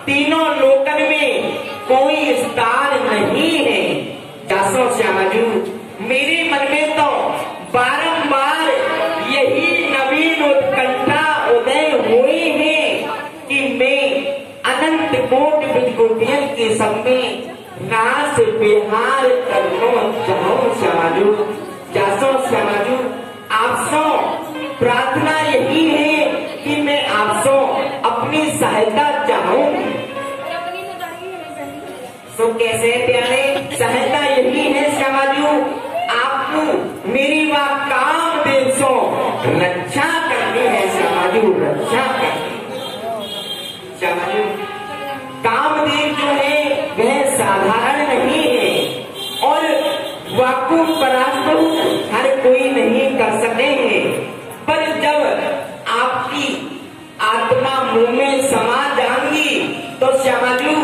तीनों लोकन में कोई स्थान नहीं है। दासो श्यामाजू, मेरे मन में तो बारंबार यही नवीन उत्कंठा उदय हुई है कि मैं अनंत कोटि ब्रजगोपियन के संग में रास विहार करना चाहूं। श्यामाजू, दासो श्यामाजू, आपसो प्रार्थना यही है कि मैं आपसो अपनी सहायता चाहूं। तो कैसे प्यारे, सहायता यही है श्यामाजू, आपको मेरी वा कामदेव सो रक्षा करनी है। श्यामाजू, रक्षा करनी। श्यामाजू, कामदेव जो है वह साधारण नहीं है और वाकु परास्त हर कोई नहीं कर सकते हैं, पर जब आपकी आत्मा मुंह में समा जाएंगी तो श्यामाजू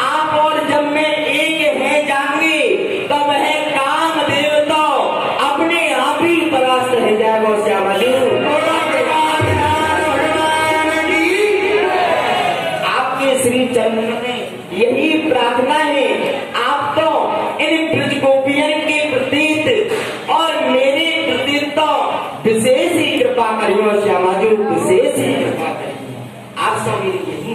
आप और जब मैं एक है जाएंगे तो वह कामदेव तो अपने आप ही परास्त रह जाएगा। श्यामाजू, आपके श्री चरण में यही प्रार्थना है, आप तो इन ब्रजगोपियन के प्रति और मेरे प्रति तो विशेष ही कृपा करियो। श्यामाजू, विशेष ही कृपा करियो। आप सब मेरी यही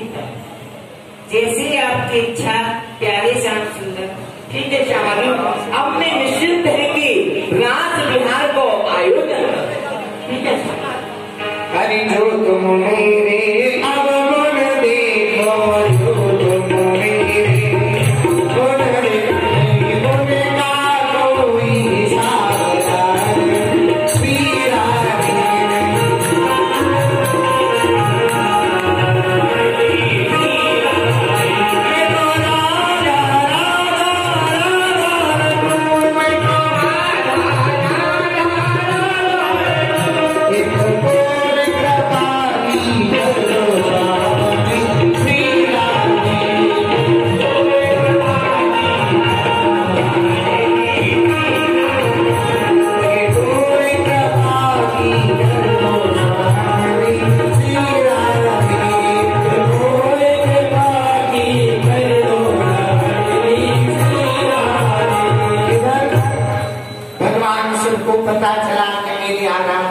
जैसे आपकी इच्छा प्यारे श्याम सुंदर। ठीक है श्यामाजू, अब मैं निश्चिंत है कि रास विहार को आयोजन। ठीक है, हरि जो तुम मेरे अवगुण देखो, जो तुम मेरे गुण देखो, गुण का कोई सागर पीरा पता चला कि मेरी आराम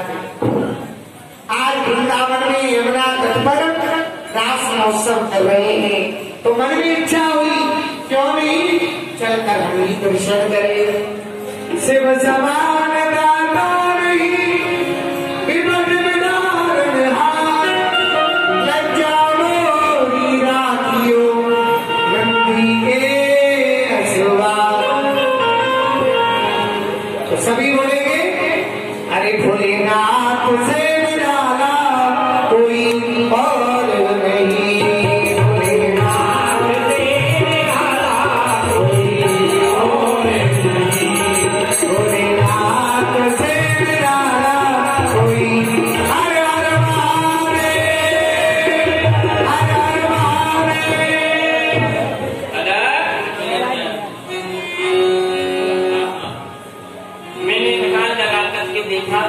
आज वृंदावन में यमुना तट पर रास महोत्सव कर रहे हैं, तो मन में इच्छा हुई क्यों नहीं चलकर हम ही दर्शन करें। शिव समान दाता नहीं विमल विदारण हार, लज्जा मोही राखियो नंदी के असवा। तो सभी बोलेंगे अरे भोलेनाथ से निराला कोई और नहीं, भोलेनाथ से निराला कोई और नहीं, भोलेनाथ से निराला कोई। हर हर महादेव, हर हर महादेव। मैंने निकाल लगा करके देखा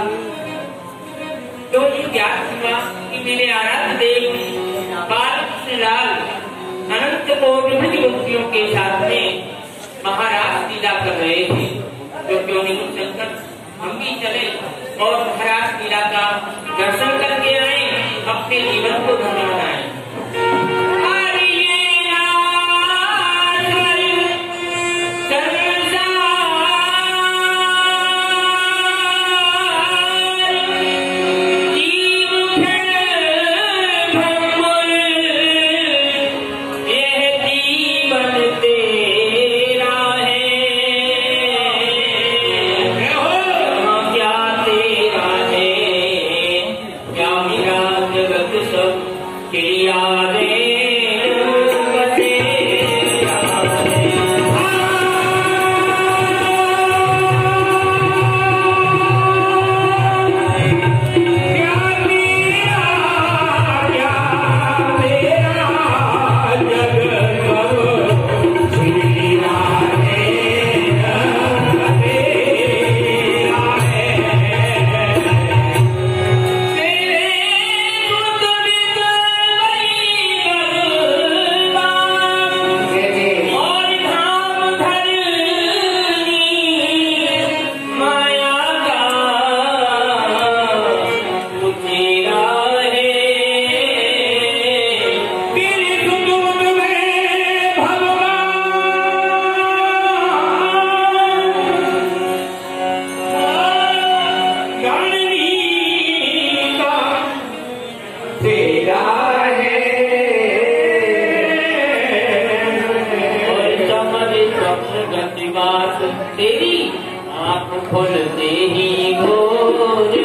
तो ये ज्ञात हुआ कि मेरे आराध्य देव बालकृष्णलाल अनंत कोटि ब्रजगोपियों के साथ में महाराज लीला कर रहे थे। तो क्यों नहीं चलकर हम भी चले और महाराज लीला का दर्शन करके आए, अपने जीवन को धन्य बनाए। गति बात तेरी आँख खोलते ही घोर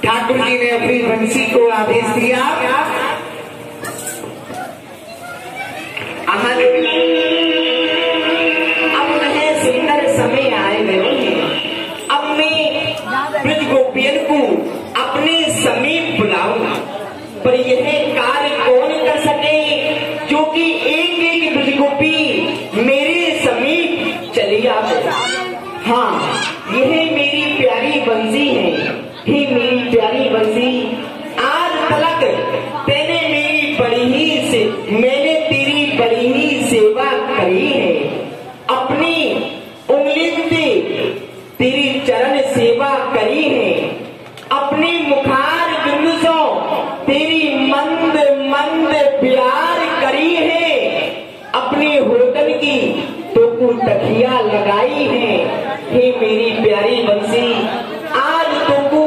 ठाकुर जी ने अपनी बंसी को आदेश दिया, अब नए सुंदर समय आए हुए हैं। अब मैं ब्रज गोपियन को अपने समीप बुलाऊंगा, पर यह कार्य कौन कर सके जो कि एक एक ब्रज गोपी मेरे समीप चली आवे। हाँ, यह मेरी प्यारी बंसी है। ही मेरी प्यारी बंसी, आज तक मैंने तेरी बड़ी ही सेवा करी है। अपनी उंगली से तेरी चरण सेवा करी है। अपनी मुखार बिंदु से तेरी मंद मंद प्यार करी है। अपनी होटल की तो तकिया लगाई है। हे मेरी प्यारी बंसी, आज तुमको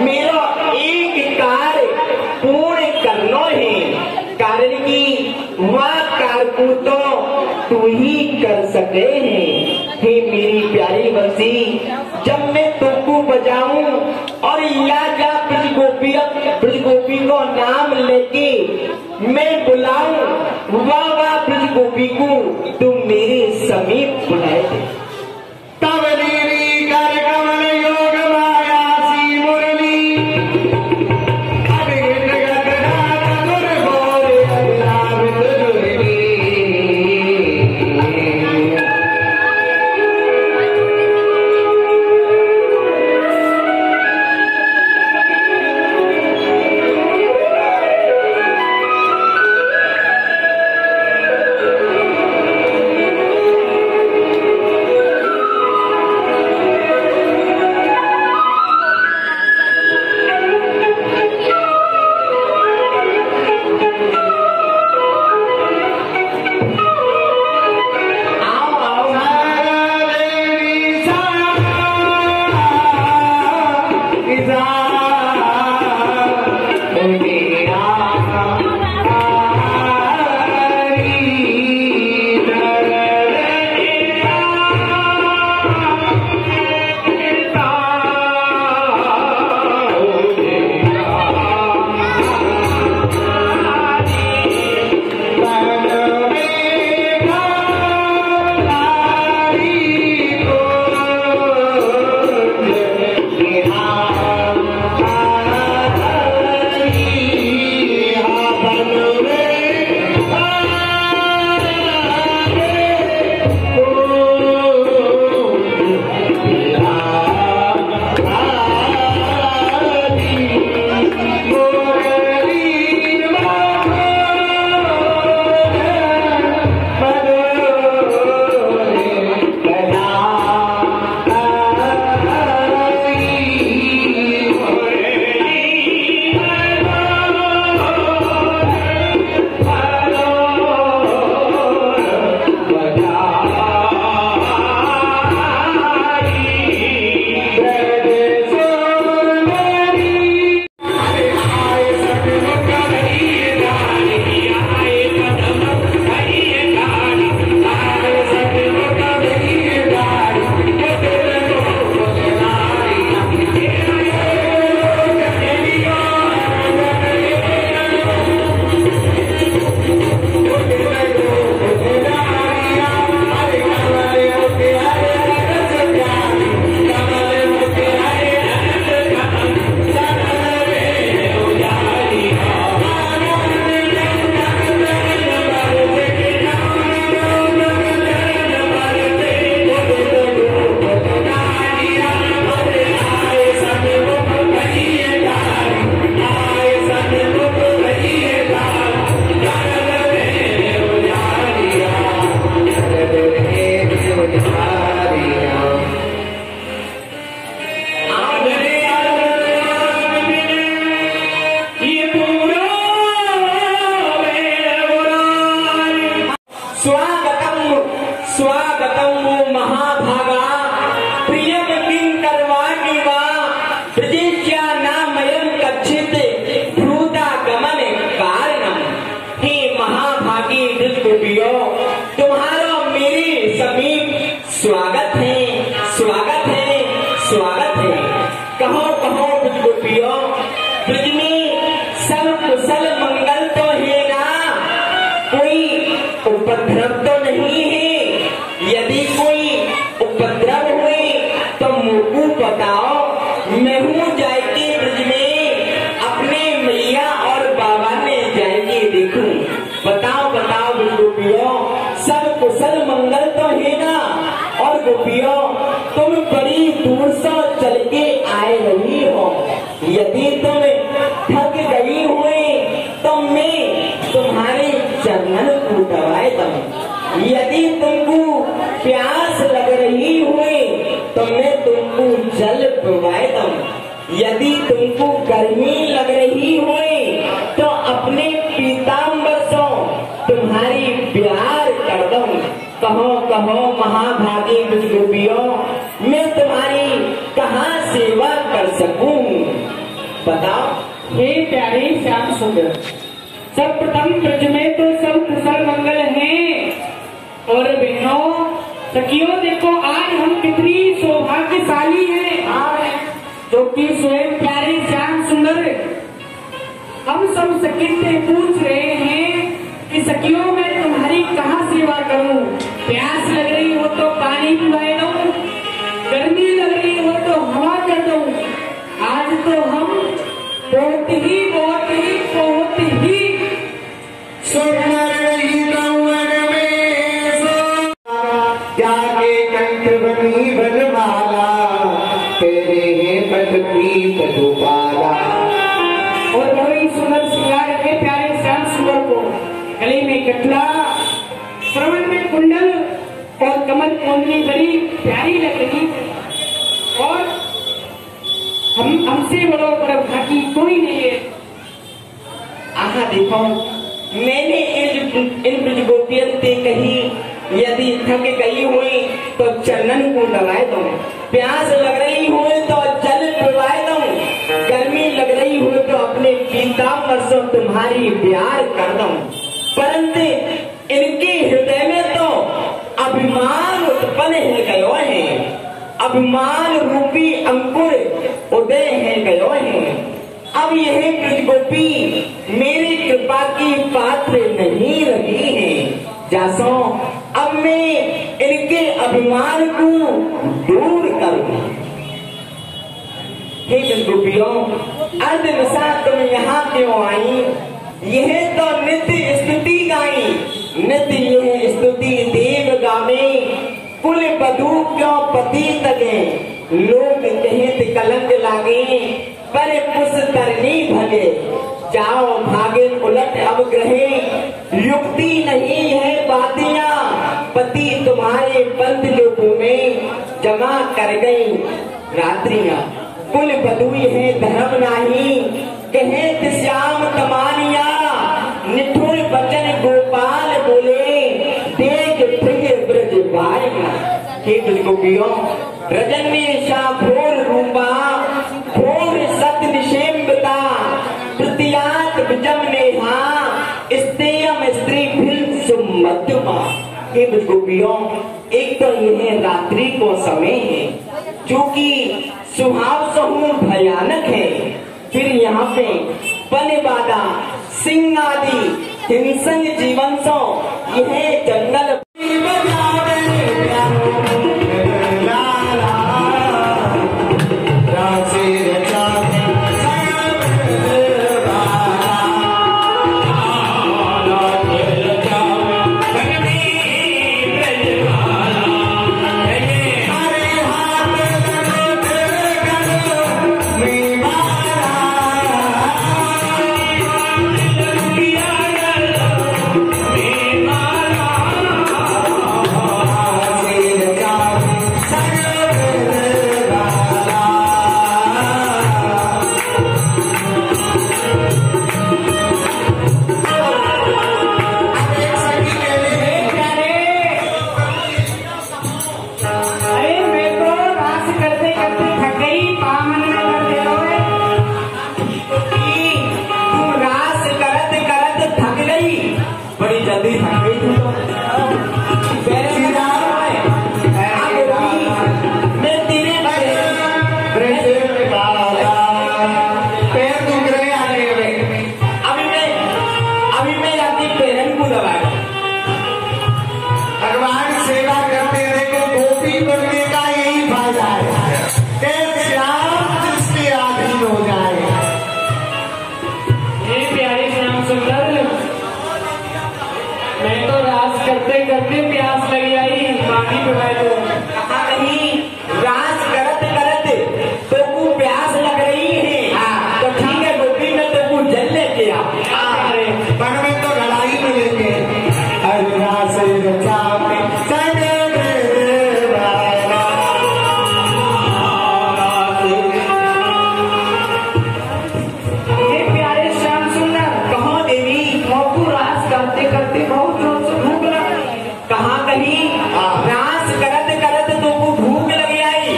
मेरा एक कार्य पूर्ण करना है। कारण की वह कार्य को तो तू ही कर सके है। हे मेरी प्यारी बंसी, जब मैं तुमको बजाऊं और या जा ब्रज गोपी को नाम लेके मैं बुलाऊं, वह ब्रज गोपी को तुम मेरे समीप बुलाए थे। तब देवी कर कमल योग माया सी मुरली, अभिगत गतनाथ गुर गोरे अभिलाभित दुर्वी। सब कुशल मंगल तो है ना, कोई उपद्रव तो नहीं है। यदि कोई उपद्रव हुए तो मुझको बताओ, मैं हूँ जाएगी ब्रज में अपने मैया और बाबा ने जाएंगे देखूं। बताओ बताओ गोपियों, सब कुशल मंगल तो है ना। और गोपियों, तुम बड़ी दूर से चल के आए रही हो, यदि तुम थक गई हुए तो मैं तुम्हारे चरणन को दबाए दूं। यदि तुमको प्यास लग रही हुए तो मैं तुमको जल पिलाए दूं। यदि तुमको गर्मी लग रही हुए तो अपने पीताम्बर से तुम्हारी प्यार कर दूं। कहो कहो महाभागी गोपियों, मैं तुम्हारी कहाँ सेवा कर सकूं, बताओ। हे प्यारे श्याम सुंदर, सर्वप्रथम ब्रज में तो सब कुशल मंगल हैं। और बहनों सखियों, देखो आज हम कितनी सौभाग्यशाली हैं, जो कि स्वयं प्यारे श्याम सुंदर हम सब सखी से पूछ रहे हैं कि सखियों मैं तुम्हारी कहाँ सेवा करूं। प्यास लग रही हो तो पानी पिलाए दूं, गर्मी लग रही हो तो हवा कर दूं। आज तो हम बहुत ही जाके कंठ बनी बनमाला, तेरे हैं पति पटुपाला। और बड़ी सुंदर श्रृंगार रखे प्यारे श्याम सुंदर को, गले में कटला, श्रवण में कुंडल और कमल कुंडली बड़ी प्यारी लग रही। और हमसे बड़ो बड़ा भागी कोई नहीं है। आहा देखो, मैंने इन ब्रज गोपियन से कही, यदि थक गई हुई तो चरणन को दबाए दो, प्यास लग रही हो तो जल पिलाए दो, गर्मी लग रही हो तो अपने पीताम्बर से तुम्हारी प्यार कर दो। परंतु इनके हृदय में तो अभिमान उत्पन्न है गयो है, अभिमान रूपी अंकुर उदय है गयो है। अब यह ब्रज गोपी मेरी कृपा की पात्र नहीं रही है, जासो अब मैं इनके अभिमान को दूर करूं। हे ब्रज गोपियों, अर्धनिशा तुम यहाँ क्यों आई? यह तो नित्य स्तुति गाई, नित्य यह स्तुति देव गावे, कुल बधू क्यों पति तगे, लोग कहें कलंक लागे, पर पुस तरनी भगे, जाओ भागे उलट अब ग्रहे, युक्ति नहीं है बातियां, पति तुम्हारे पंथ लोगों में जमा कर गई रात्रियां। कुल बधुई है धर्म नाही, कहे श्याम तमानिया, निठुर बचन गोपाल बोले, देख फिर ब्रज बारिया। हे ब्रज गोपियों, रजनी शाह भोर रूपा, भोर सत निशेम्बता, तृतीयात विजम नेहा, स्तेयम स्त्री फिर सुमध्यमा। हे ब्रज गोपियों, एक तो यह रात्रि को समय है जो कि सुहाव सहू भयानक है, फिर यहाँ पे पनबादा सिंह आदि हिंसक जीवन सो यह जंगल सुंदर, मैं तो रास करते करते प्यास लगी आई, पानी पिला दो। कहा नहीं, रास करत करत तो को प्यास लग रही है। तो ठीक है गोपी, मैं तो को जल लेके आ। पर में तो लड़ाई में लेके अरे रास रचावे सगे ये प्यारे श्याम सुंदर, कहो देवी, मोकू रास करते करते बहुत जोर से भूख लगी। कहा कहीं रास करत करत तो को भूख लगी आई।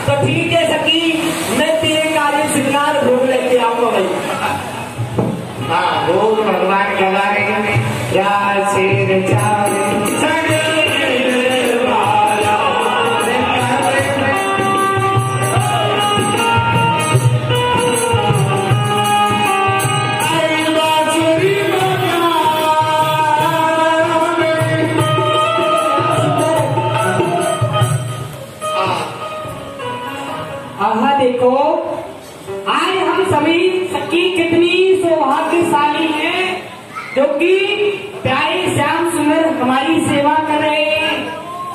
तो ठीक है सखी, मैं तेरे कार्य श्रृंगार भोग लेके आऊंगा भाई। हाँ भोग भगवान गवा रहे हैं रास रचावे सगे आहा देखो, आज हम सभी सखी कितनी सौभाग्यशाली हैं, जो कि प्यारे श्याम सुंदर हमारी सेवा कर रहे हैं।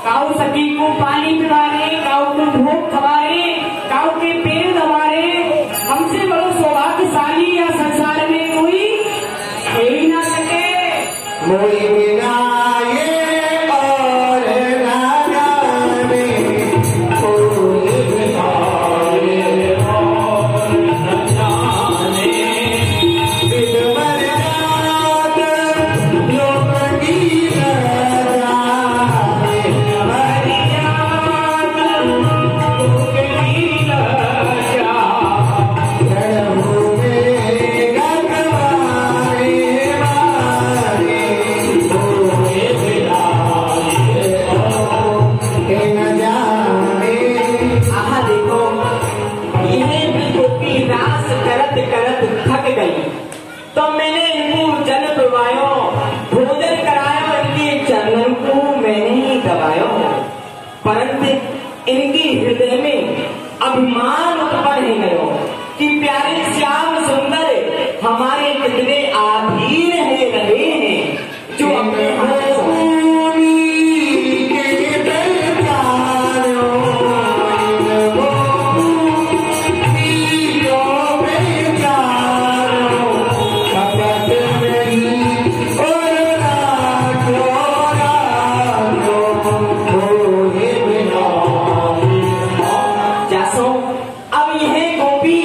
काऊ सखी को पानी पिला रहे, काऊ को भोग खवा रहे, काऊ के पेड़ दबा रहे। हमसे बड़ो सौभाग्यशाली या संसार में कोई है ही ना सके। मोई बिना ये और ना जाने कोई बिना ये और न जाने विधवर रात लोक की राजा हमारी याद लोक की राजा रणभूमि में गगवाए मारे होए बिलाए के न जाने। आहा देखो, यह भी गोपी रास करत करत थक गई। तो मैंने इनको जल पिलवायो, भोजन करायो, इनके चरणों को मैंने ही दबायो। परंतु इनके हृदय में अभिमान उत्पन्न हो गयो कि प्यारे श्याम सुंदर हमारे कितने आधीन है रहे हैं, जो अपने हाथों जासो, अब यह गोपी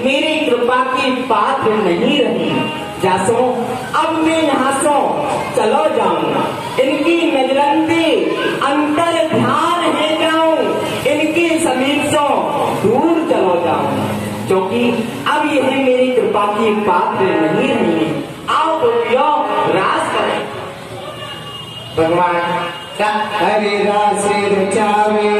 मेरी कृपा की पात्र नहीं रही। जासो, अब मैं यहाँ से चलो जाऊंगा, इनकी नजरन से अंतर ध्यान है जाऊं, इनके समीप से दूर चलो जाऊं, क्योंकि अब यह मेरी कृपा की पात्र नहीं रही। आओ गोपियों, रास करें। भगवान हरे रास रचावे